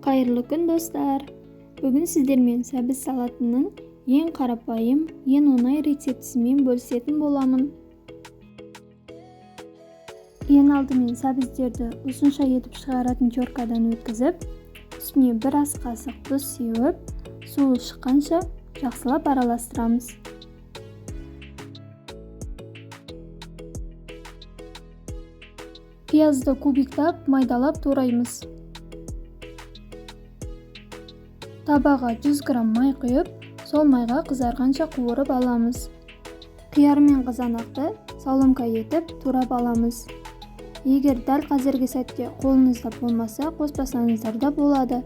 Қайырлы күн достар. Бүгін сіздермен сәбіз салатының ең қарапайым, ең оңай рецептісімен бөлісетін боламын. Ең алдымен сәбіздерді ұзынша етіп шығаратын теркадан өткізіп, үстіне бір ас қасық тұз сеуіп, суы шыққанша жақсылап араластырамыз. Пиязды кубиктап, майдалап тураймыз. Табаға 100 грамм май құйып, сол майға қызарғанша қуырып аламыз. Қияр мен қызанақты соломка етіп турап аламыз. Егер дәл қазіргі сәтте қолыңызда болмаса, қоспасаңыздар да болады.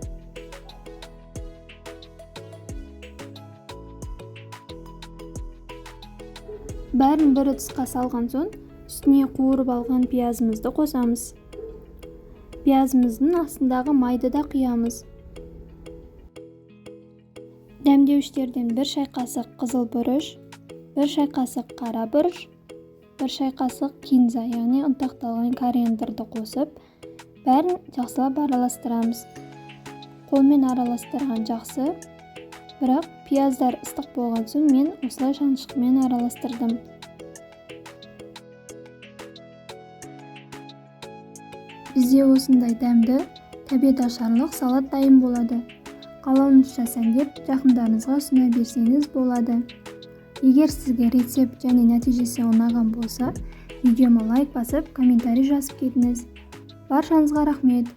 Бәрін бір ыдысқа салған соң, үстіне қуырып алған пиязымызды қосамыз. Пиязымыздың астындағы майды да құямыз. Дәмдеуіштерден 1 шай қасық қызыл бұрыш, 1 шай қасық қара бұрыш, 1 шай қасық кинза, яғни ұнтақталған кориандрды қосып, бәрін жақсылап араластырамыз. Қолмен араластырған жақсы, бірақ пияздар ыстық болған соң мен осылай шанышқымен араластырдым. Бізде осындай дәмді, тәбет ашарлық салат дайын болады. Қалауыңызша сәндеп, жақындарыңызға ұсына берсеңіз болады. Егер сізге рецепт және нәтижесі ұнаған болса, видеома лайк басып, комментарий жазып кетіңіз. Баршаңызға рахмет.